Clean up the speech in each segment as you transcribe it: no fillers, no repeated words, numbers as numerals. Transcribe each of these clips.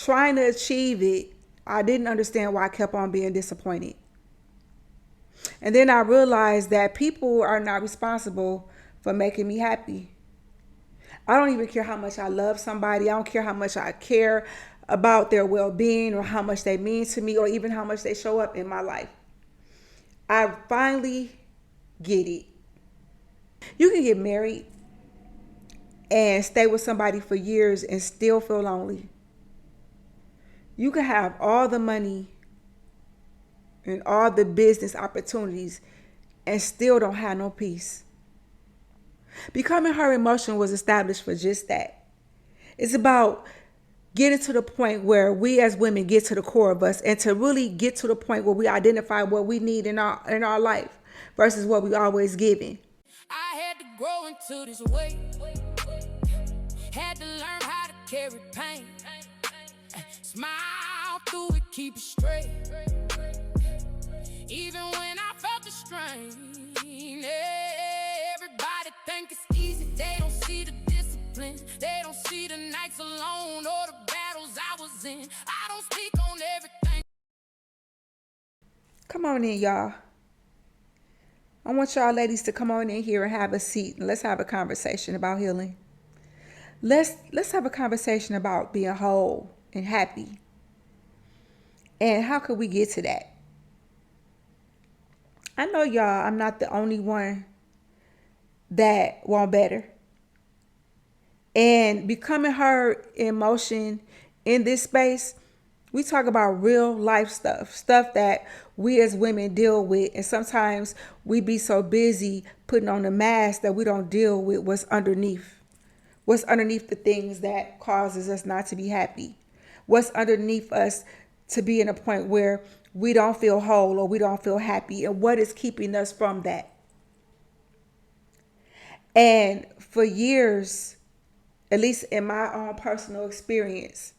trying to achieve it, I didn't understand why I kept on being disappointed. And then I realized that people are not responsible for making me happy. I don't even care how much I love somebody. I don't care how much I care about their well being or how much they mean to me or even how much they show up in my life. I finally get it. You can get married and stay with somebody for years and still feel lonely. You can have all the money and all the business opportunities and still don't have no peace. Becoming Her Emotion was established for just that. It's about getting to the point where we as women get to the core of us and to really get to the point where we identify what we need in our life versus what we always giving. I had to grow into this way. Had to learn how to carry pain. Smile through it, keep it straight. Even when I felt the strain. Everybody think it's easy. They don't see the discipline. They don't see the nights alone or the battles I was in. I don't speak on everything. Come on in, y'all. I want y'all ladies to come on in here and have a seat and let's have a conversation about healing. Let's have a conversation about being whole and happy. And how could we get to that? I know y'all, I'm not the only one that want better. And becoming her emotion in this space, we talk about real life stuff that we as women deal with. And sometimes we be so busy putting on the mask that we don't deal with what's underneath the things that causes us not to be happy, what's underneath us to be in a point where we don't feel whole or we don't feel happy, and what is keeping us from that. And for years, at least in my own personal experience,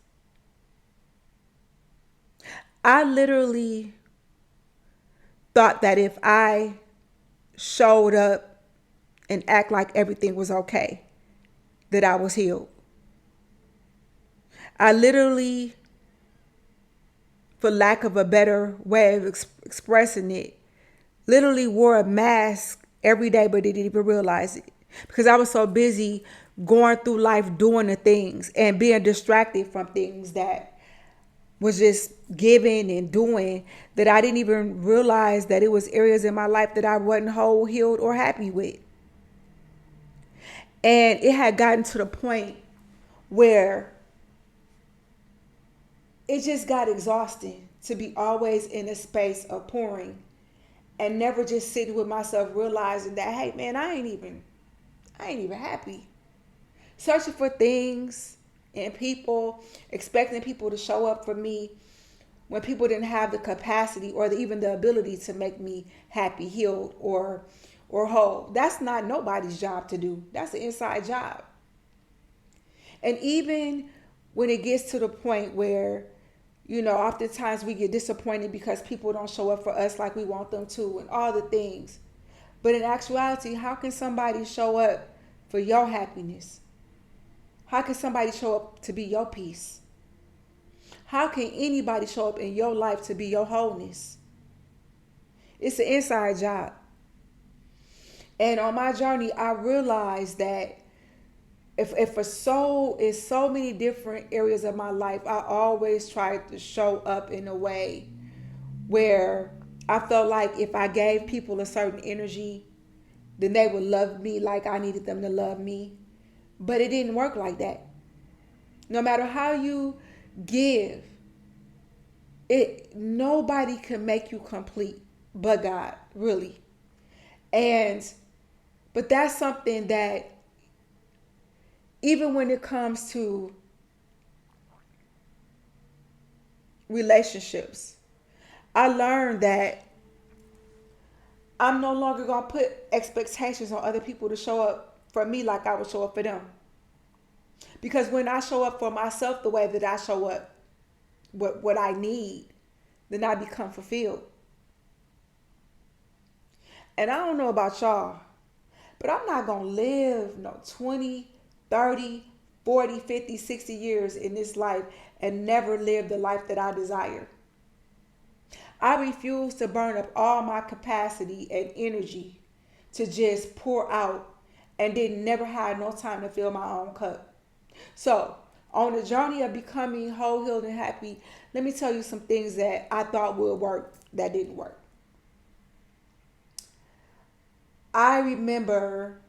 I literally thought that if I showed up and act like everything was okay, that I was healed. I literally, for lack of a better way of expressing it, literally wore a mask every day but didn't even realize it. Because I was so busy going through life doing the things and being distracted from things that was just giving and doing that I didn't even realize that it was areas in my life that I wasn't whole, healed, or happy with. And it had gotten to the point where it just got exhausting to be always in a space of pouring and never just sitting with myself realizing that, hey man, I ain't even happy. Searching for things and people, expecting people to show up for me when people didn't have the capacity or even the ability to make me happy, healed, or whole. That's not nobody's job to do. That's an inside job. And even when it gets to the point where, oftentimes we get disappointed because people don't show up for us like we want them to and all the things. But in actuality, how can somebody show up for your happiness? How can somebody show up to be your peace? How can anybody show up in your life to be your wholeness? It's an inside job. And on my journey, I realized that if for so many different areas of my life, I always tried to show up in a way where I felt like if I gave people a certain energy, then they would love me like I needed them to love me. But it didn't work like that. No matter how you give, nobody can make you complete but God, really. But that's something that even when it comes to relationships, I learned that I'm no longer going to put expectations on other people to show up for me like I would show up for them. Because when I show up for myself the way that I show up, what I need, then I become fulfilled. And I don't know about y'all, but I'm not going to live no 20, 30, 40, 50, 60 years in this life and never live the life that I desire. I refuse to burn up all my capacity and energy to just pour out and then never have no time to fill my own cup. So, on the journey of becoming whole, healed, and happy, let me tell you some things that I thought would work that didn't work. I remember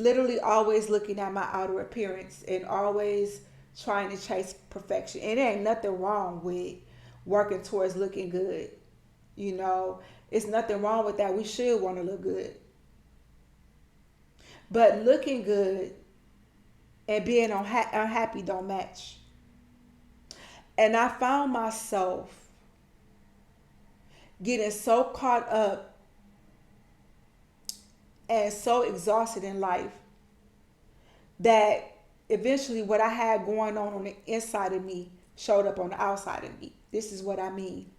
literally always looking at my outer appearance and always trying to chase perfection. And there ain't nothing wrong with working towards looking good. You know, it's nothing wrong with that. We should want to look good. But looking good and being unhappy don't match. And I found myself getting so caught up and so exhausted in life that eventually what I had going on the inside of me showed up on the outside of me. This is what I mean.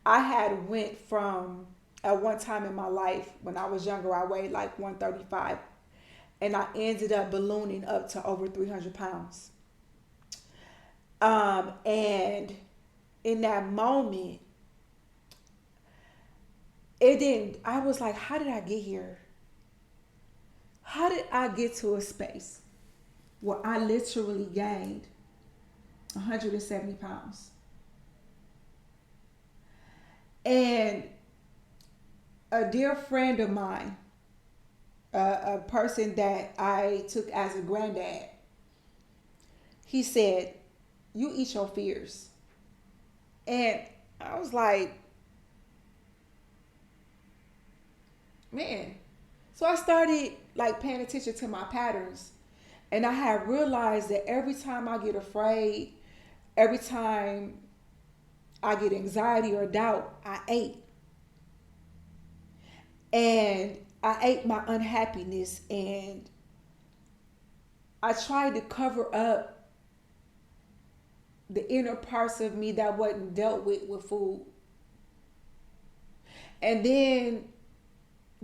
I had went from, at one time in my life when I was younger, I weighed like 135, and I ended up ballooning up to over 300 pounds. And in that moment, I was like, how did I get here? How did I get to a space where I literally gained 170 pounds? And a dear friend of mine, a person that I took as a granddad, he said, you eat your fears. And I was like, man. So I started like paying attention to my patterns. And I had realized that every time I get afraid, every time I get anxiety or doubt, I ate. And I ate my unhappiness, and I tried to cover up the inner parts of me that wasn't dealt with food. And then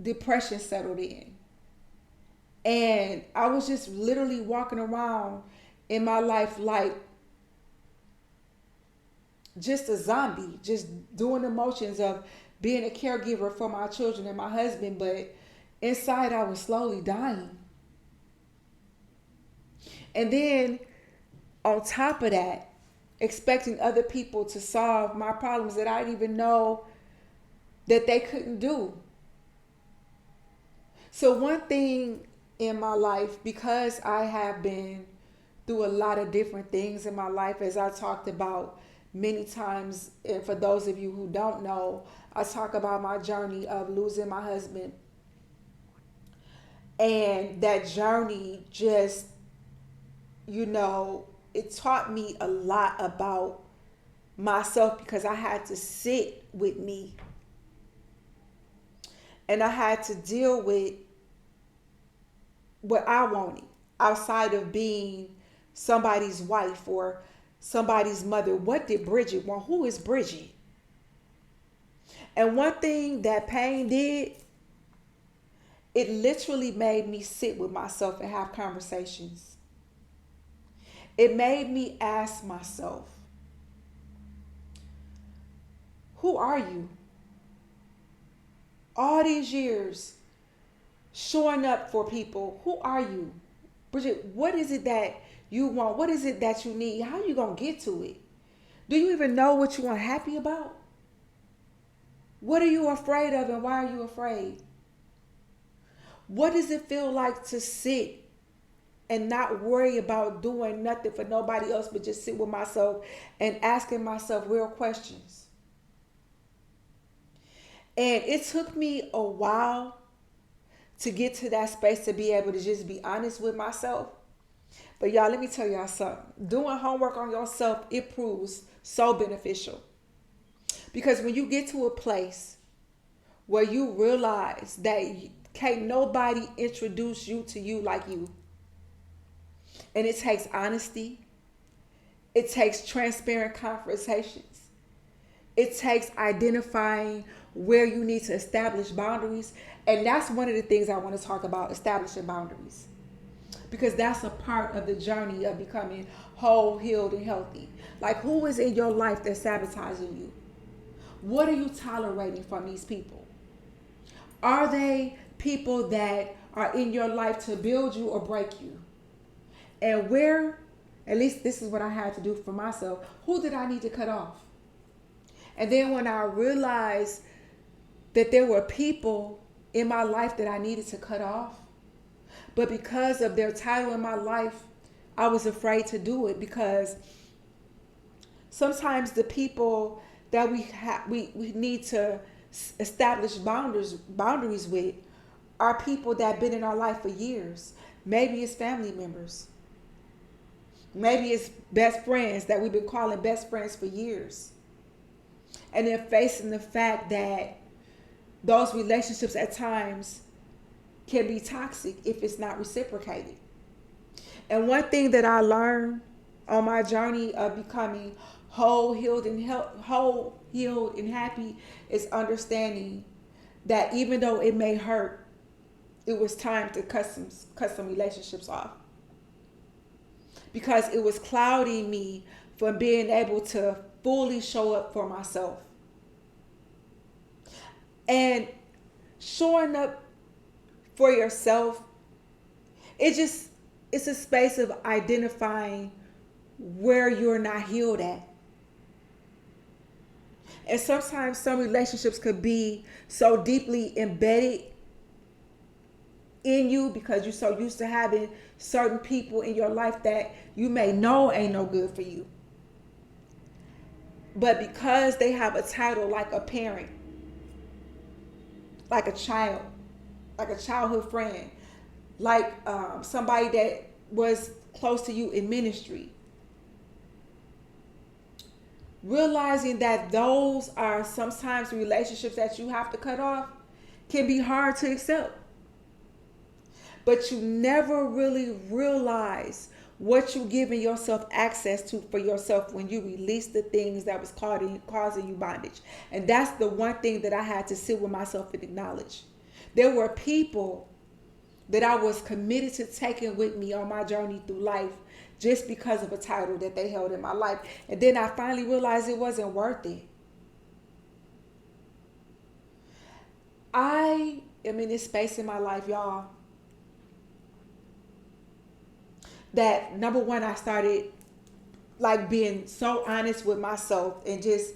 depression settled in. And I was just literally walking around in my life like just a zombie, just doing the motions of being a caregiver for my children and my husband, but inside I was slowly dying. And then on top of that, expecting other people to solve my problems that I didn't even know that they couldn't do. So one thing in my life, because I have been through a lot of different things in my life, as I talked about many times, and for those of you who don't know, I talk about my journey of losing my husband. And that journey just, it taught me a lot about myself, because I had to sit with me. And I had to deal with what I wanted outside of being somebody's wife or somebody's mother. What did Bridget want? Who is Bridget? And one thing that pain did, it literally made me sit with myself and have conversations. It made me ask myself, who are you? All these years showing up for people, who are you? Bridget, what is it that you want? What is it that you need? How are you going to get to it? Do you even know what you are happy about? What are you afraid of, and why are you afraid? What does it feel like to sit and not worry about doing nothing for nobody else, but just sit with myself and asking myself real questions? And it took me a while to get to that space to be able to just be honest with myself. But y'all, let me tell y'all something. Doing homework on yourself, it proves so beneficial. Because when you get to a place where you realize that can't nobody introduce you to you like you. And it takes honesty. It takes transparent conversations. It takes identifying where you need to establish boundaries. And that's one of the things I want to talk about, establishing boundaries. because that's a part of the journey of becoming whole, healed, and healthy. Like, who is in your life that's sabotaging you? What are you tolerating from these people? Are they people that are in your life to build you or break you? And where, at least this is what I had to do for myself, who did I need to cut off? And then when I realized that there were people in my life that I needed to cut off, but because of their title in my life, I was afraid to do it, because sometimes the people that we need to establish boundaries with are people that have been in our life for years. Maybe it's family members. Maybe it's best friends that we've been calling best friends for years. And then facing the fact that those relationships at times can be toxic if it's not reciprocated. And one thing that I learned on my journey of becoming whole, healed, and happy is understanding that even though it may hurt, it was time to cut some relationships off, because it was clouding me from being able to fully show up for myself. And showing up for yourself, it's a space of identifying where you're not healed at. And sometimes some relationships could be so deeply embedded in you because you're so used to having certain people in your life that you may know ain't no good for you. But because they have a title like a parent, like a child, like a childhood friend, like somebody that was close to you in ministry, realizing that those are sometimes relationships that you have to cut off can be hard to accept. But you never really realize what you're giving yourself access to for yourself when you release the things that was causing you bondage. And that's the one thing that I had to sit with myself and acknowledge. There were people that I was committed to taking with me on my journey through life just because of a title that they held in my life. And then I finally realized it wasn't worth it. I am in this space in my life, y'all, that number one, I started like being so honest with myself, and just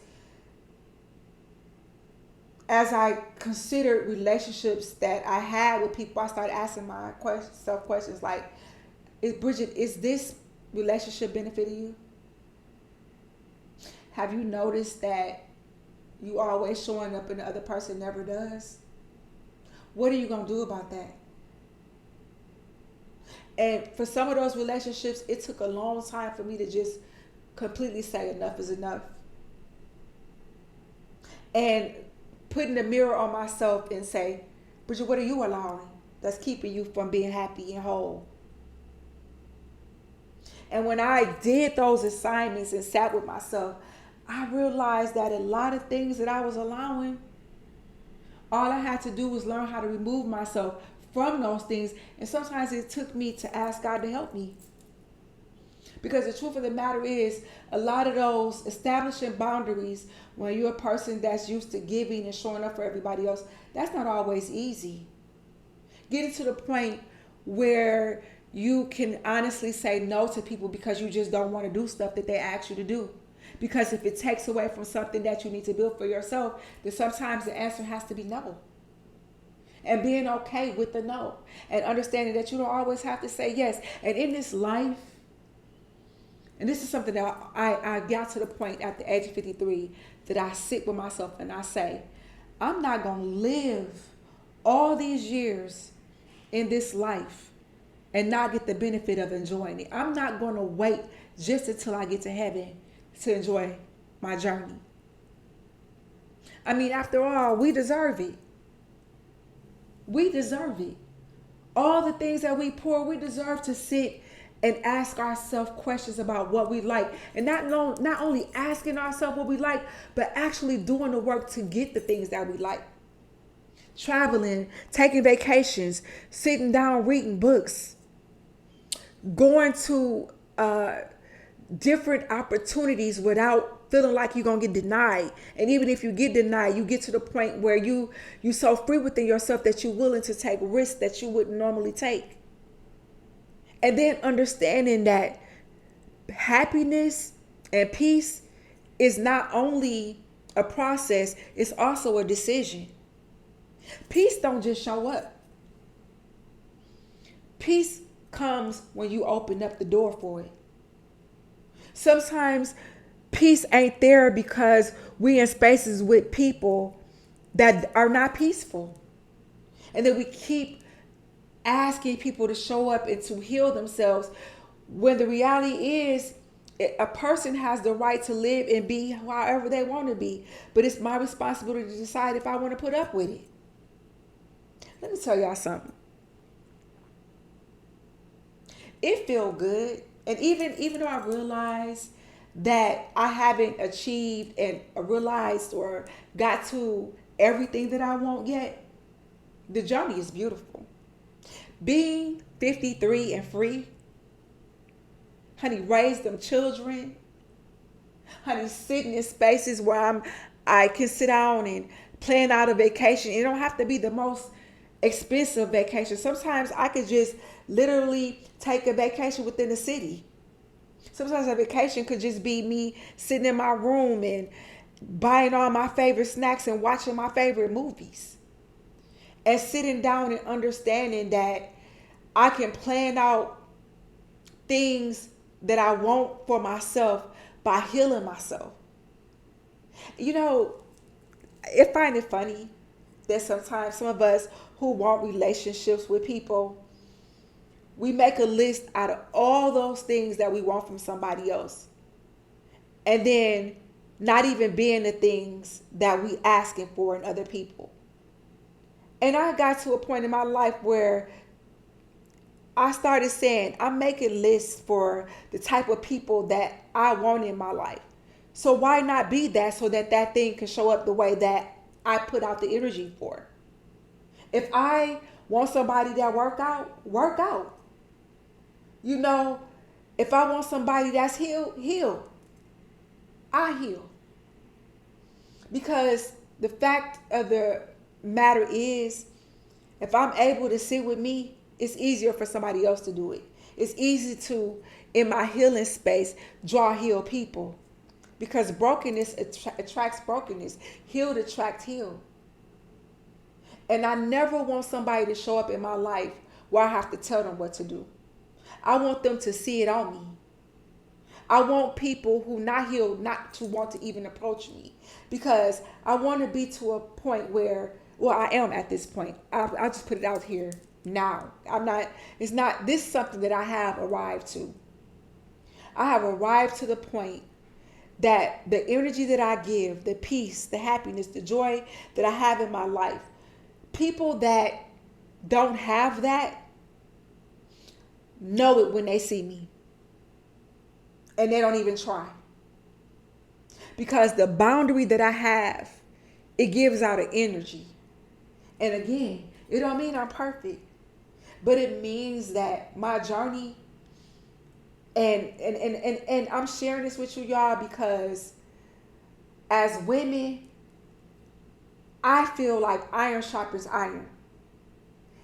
as I considered relationships that I had with people, I started asking myself questions like, Bridget, is this relationship benefiting you? Have you noticed that you always showing up and the other person never does? What are you going to do about that? And for some of those relationships, it took a long time for me to just completely say enough is enough. And putting the mirror on myself and say, Bridget, what are you allowing that's keeping you from being happy and whole? And when I did those assignments and sat with myself, I realized that a lot of things that I was allowing, all I had to do was learn how to remove myself from those things. And sometimes it took me to ask God to help me. Because the truth of the matter is, a lot of those establishing boundaries, when you're a person that's used to giving and showing up for everybody else, that's not always easy. Getting to the point where you can honestly say no to people because you just don't want to do stuff that they ask you to do. Because if it takes away from something that you need to build for yourself, then sometimes the answer has to be no. And being okay with the no. And understanding that you don't always have to say yes. And in this life, and this is something that I got to the point at the age of 53 that I sit with myself and I say, I'm not going to live all these years in this life and not get the benefit of enjoying it. I'm not going to wait just until I get to heaven to enjoy my journey. I mean, after all, we deserve it. We deserve it. All the things that we pour, we deserve to sit and ask ourselves questions about what we like. And not only asking ourselves what we like, but actually doing the work to get the things that we like. Traveling, taking vacations, sitting down, reading books. going to different opportunities without feeling like you're gonna get denied. And even if you get denied, you get to the point where you so free within yourself that you're willing to take risks that you wouldn't normally take. And then understanding that happiness and peace is not only a process, it's also a decision. Peace don't just show up. Peace comes when you open up the door for it. Sometimes peace ain't there because we in spaces with people that are not peaceful. And then we keep asking people to show up and to heal themselves when the reality is a person has the right to live and be however they want to be. But it's my responsibility to decide if I want to put up with it. Let me tell y'all something. It feels good. And even though I realize that I haven't achieved and realized or got to everything that I want yet, the journey is beautiful. Being 53 and free, honey, raise them children, honey, sitting in spaces where I can sit down and plan out a vacation. It don't have to be the most expensive vacation. Sometimes I could just literally take a vacation within the city. Sometimes a vacation could just be me sitting in my room and buying all my favorite snacks and watching my favorite movies. And sitting down and understanding that I can plan out things that I want for myself by healing myself. You know, I find it funny that sometimes some of us who want relationships with people, we make a list out of all those things that we want from somebody else. And then not even being the things that we asking for in other people. And I got to a point in my life where I started saying, I'm making lists for the type of people that I want in my life. So why not be that so that that thing can show up the way that I put out the energy for? If I want somebody that work out. You know, if I want somebody that's heal. I heal. Because the fact of the matter is, if I'm able to sit with me, it's easier for somebody else to do it. It's easy to, in my healing space, draw healed people. Because brokenness attracts brokenness. Healed attracts healed. And I never want somebody to show up in my life where I have to tell them what to do. I want them to see it on me. I want people who not healed not to want to even approach me. Because I want to be to a point where, well, I am at this point. I'll just put it out here now. This is something that I have arrived to. I have arrived to the point that the energy that I give, the peace, the happiness, the joy that I have in my life, people that don't have that know it when they see me. And they don't even try. Because the boundary that I have, it gives out an energy. And again, it don't mean I'm perfect. But it means that my journey, and I'm sharing this with you, y'all, because as women, I feel like iron sharpens iron.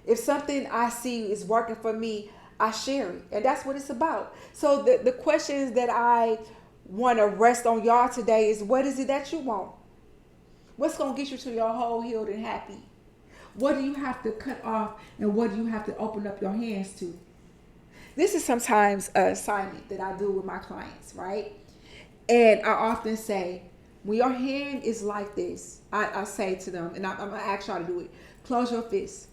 If something I see is working for me, I share it. And that's what it's about. So the questions that I want to rest on y'all today is, what is it that you want? What's going to get you to your whole healed and happy? What do you have to cut off and what do you have to open up your hands to? This is sometimes an assignment that I do with my clients, right? And I often say, when your hand is like this, I say to them, and I'm going to ask y'all to do it, close your fist.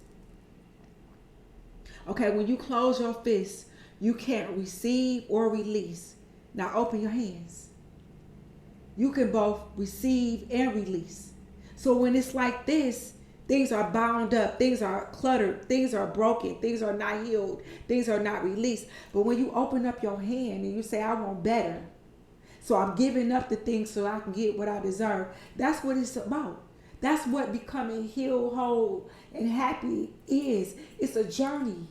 Okay, when you close your fist, you can't receive or release. Now open your hands. You can both receive and release. So when it's like this, things are bound up, things are cluttered, things are broken, things are not healed, things are not released. But when you open up your hand and you say, I want better, so I'm giving up the things so I can get what I deserve, that's what it's about. That's what becoming healed, whole, and happy is. It's a journey.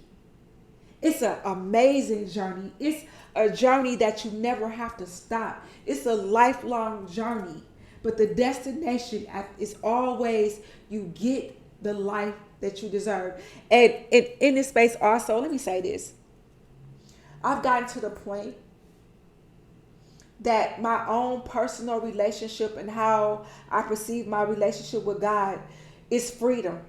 It's an amazing journey. It's a journey that you never have to stop. It's a lifelong journey. But the destination is always you get the life that you deserve. And in this space also, let me say this. I've gotten to the point that my own personal relationship and how I perceive my relationship with God is freedom.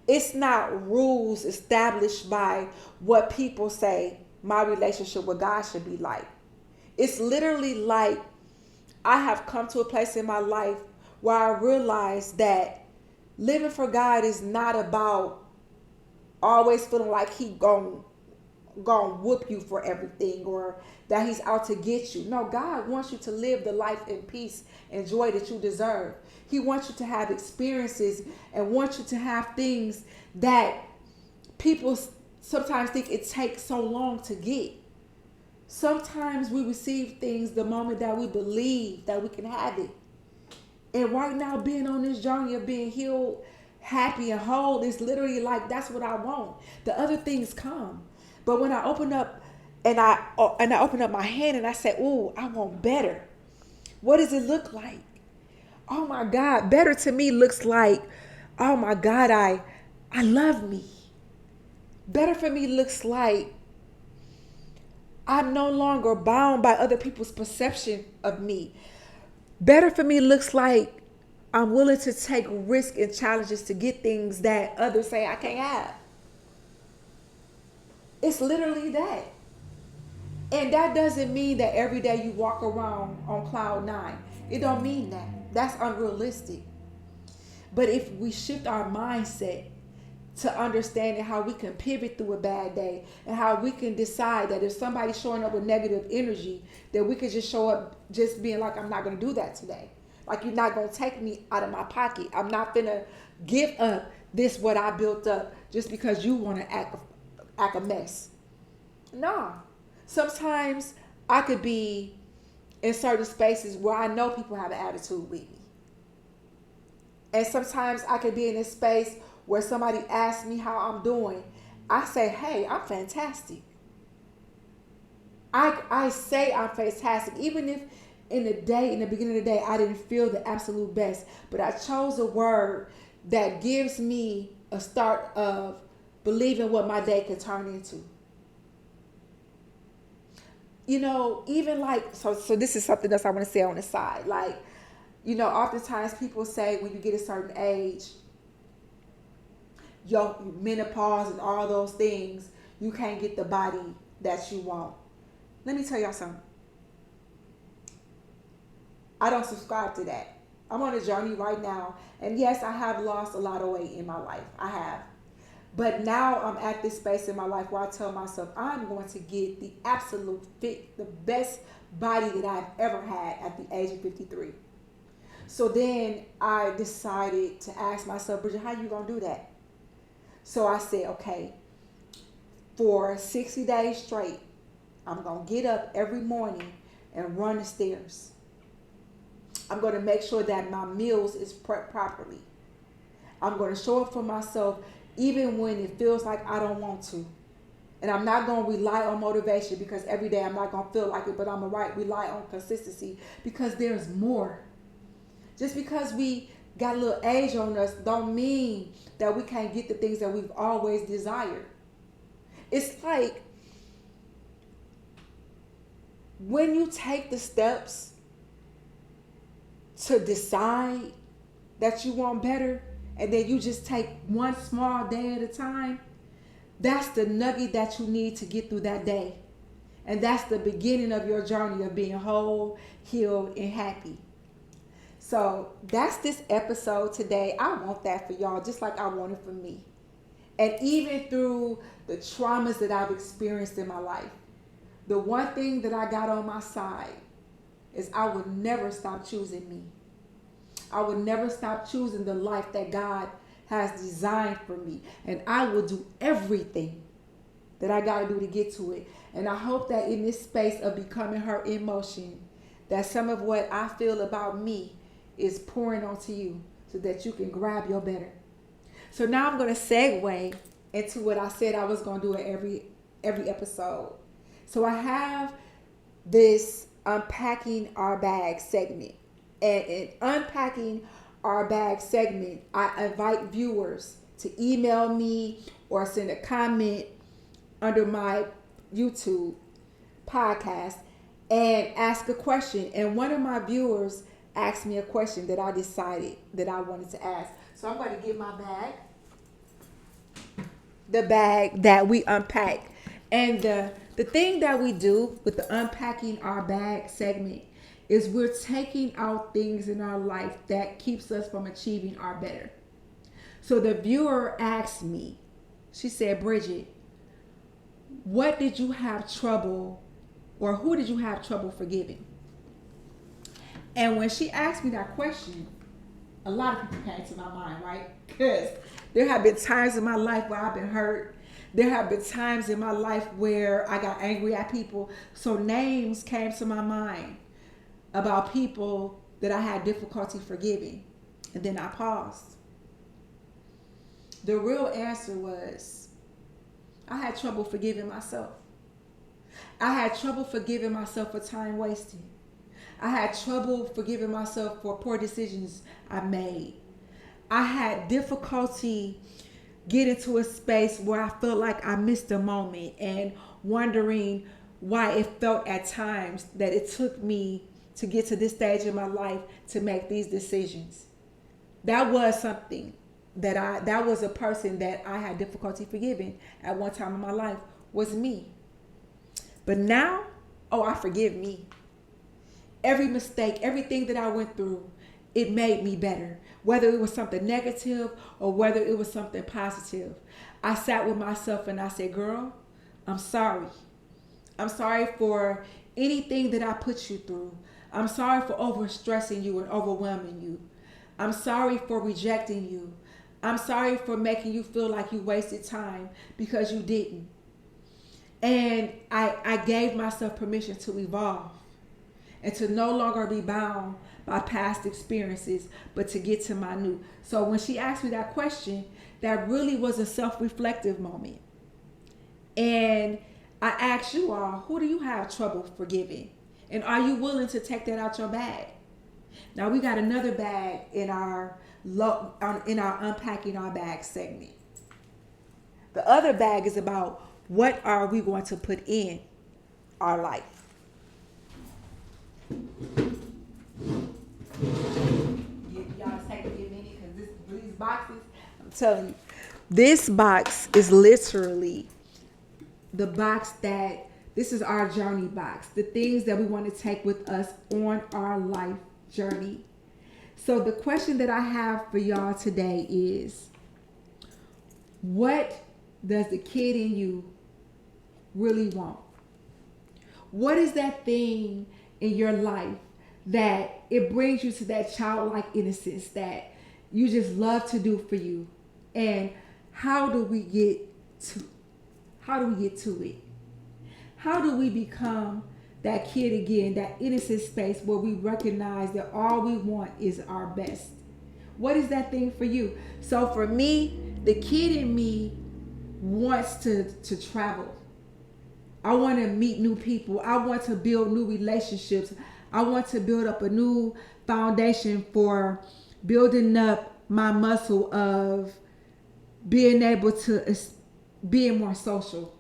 It's not rules established by what people say my relationship with God should be like. It's literally like I have come to a place in my life where I realize that living for God is not about always feeling like he gon' whoop you for everything or that he's out to get you. No, God wants you to live the life in peace and joy that you deserve. He wants you to have experiences and wants you to have things that people sometimes think it takes so long to get. Sometimes we receive things the moment that we believe that we can have it. And right now, being on this journey of being healed, happy, and whole is literally like that's what I want. The other things come. But when I open up and I open up my hand and I say, "Ooh, I want better." What does it look like? Oh my God, better to me looks like, oh my God, I love me. Better for me looks like I'm no longer bound by other people's perception of me. Better for me looks like I'm willing to take risks and challenges to get things that others say I can't have. It's literally that. And that doesn't mean that every day you walk around on cloud nine. It don't mean that. That's unrealistic. But if we shift our mindset to understanding how we can pivot through a bad day and how we can decide that if somebody's showing up with negative energy, that we could just show up just being like, I'm not going to do that today. Like, you're not going to take me out of my pocket. I'm not going to give up this what I built up just because you want to act a mess. No. Sometimes I could be in certain spaces where I know people have an attitude with me. And sometimes I could be in a space where somebody asks me how I'm doing. I say, hey, I'm fantastic. I say I'm fantastic. Even if in the beginning of the day, I didn't feel the absolute best. But I chose a word that gives me a start of believing what my day can turn into. You know, even like, so this is something else I want to say on the side. Like, you know, oftentimes people say when you get a certain age, your menopause and all those things, you can't get the body that you want. Let me tell y'all something. I don't subscribe to that. I'm on a journey right now. And yes, I have lost a lot of weight in my life. I have. But now I'm at this space in my life where I tell myself I'm going to get the absolute fit, the best body that I've ever had at the age of 53. So then I decided to ask myself, Bridget, how you going to do that? So I said, okay, for 60 days straight, I'm going to get up every morning and run the stairs. I'm going to make sure that my meals is prepped properly. I'm going to show up for myself even when it feels like I don't want to. And I'm not going to rely on motivation because every day I'm not going to feel like it, but I'm going to rely on consistency because there's more. Just because we got a little age on us don't mean that we can't get the things that we've always desired. It's like when you take the steps to decide that you want better, and then you just take one small day at a time, that's the nugget that you need to get through that day. And that's the beginning of your journey of being whole, healed, and happy. So that's this episode today. I want that for y'all, just like I want it for me. And even through the traumas that I've experienced in my life, the one thing that I got on my side is I would never stop choosing me. I would never stop choosing the life that God has designed for me. And I will do everything that I got to do to get to it. And I hope that in this space of becoming her in motion, that some of what I feel about me is pouring onto you so that you can grab your better. So now I'm going to segue into what I said I was going to do in every episode. So I have this unpacking our bag segment. And in unpacking our bag segment, I invite viewers to email me or send a comment under my YouTube podcast and ask a question. And one of my viewers asked me a question that I decided that I wanted to ask. So I'm going to get my bag, the bag that we unpack. And the thing that we do with the unpacking our bag segment is we're taking out things in our life that keeps us from achieving our better. So the viewer asked me, she said, Bridget, what did you have trouble, or who did you have trouble forgiving? And when she asked me that question, a lot of people came to my mind, right? Because there have been times in my life where I've been hurt. There have been times in my life where I got angry at people. So names came to my mind about people that I had difficulty forgiving. And then I paused. The real answer was, I had trouble forgiving myself. I had trouble forgiving myself for time wasted. I had trouble forgiving myself for poor decisions I made. I had difficulty getting to a space where I felt like I missed a moment and wondering why it felt at times that it took me to get to this stage in my life to make these decisions. That was something that was a person that I had difficulty forgiving at one time in my life, was me. But now, I forgive me. Every mistake, everything that I went through, it made me better. Whether it was something negative or whether it was something positive. I sat with myself and I said, girl, I'm sorry. I'm sorry for anything that I put you through. I'm sorry for overstressing you and overwhelming you. I'm sorry for rejecting you. I'm sorry for making you feel like you wasted time because you didn't. And I gave myself permission to evolve and to no longer be bound by past experiences, but to get to my new. So when she asked me that question, that really was a self-reflective moment. And I asked you all, who do you have trouble forgiving? And are you willing to take that out your bag? Now we got another bag in our unpacking our bag segment. The other bag is about what are we going to put in our life. Y'all take a minute because these boxes, I'm telling you, this box is literally the box that, this is our journey box, the things that we want to take with us on our life journey. So the question that I have for y'all today is, what does the kid in you really want? What is that thing in your life that it brings you to that childlike innocence that you just love to do for you? And how do we get to it? How do we become that kid again, that innocent space where we recognize that all we want is our best? What is that thing for you? So for me, the kid in me wants to travel. I want to meet new people. I want to build new relationships. I want to build up a new foundation for building up my muscle of being able to being more social.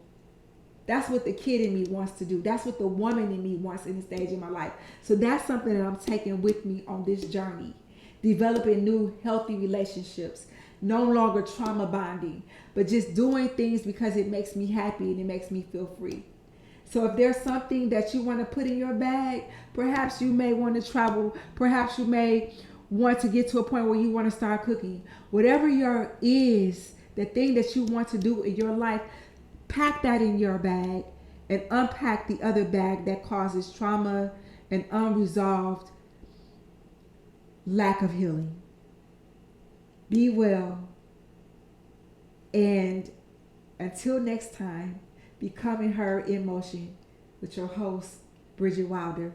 That's what the kid in me wants to do. That's what the woman in me wants in this stage of my life. So that's something that I'm taking with me on this journey. Developing new healthy relationships. No longer trauma bonding, but just doing things because it makes me happy and it makes me feel free. So if there's something that you want to put in your bag, perhaps you may want to travel. Perhaps you may want to get to a point where you want to start cooking. Whatever your is, the thing that you want to do in your life, pack that in your bag and unpack the other bag that causes trauma and unresolved lack of healing. Be well. And until next time, Becoming Her in Motion with your host, Bridget Wilder.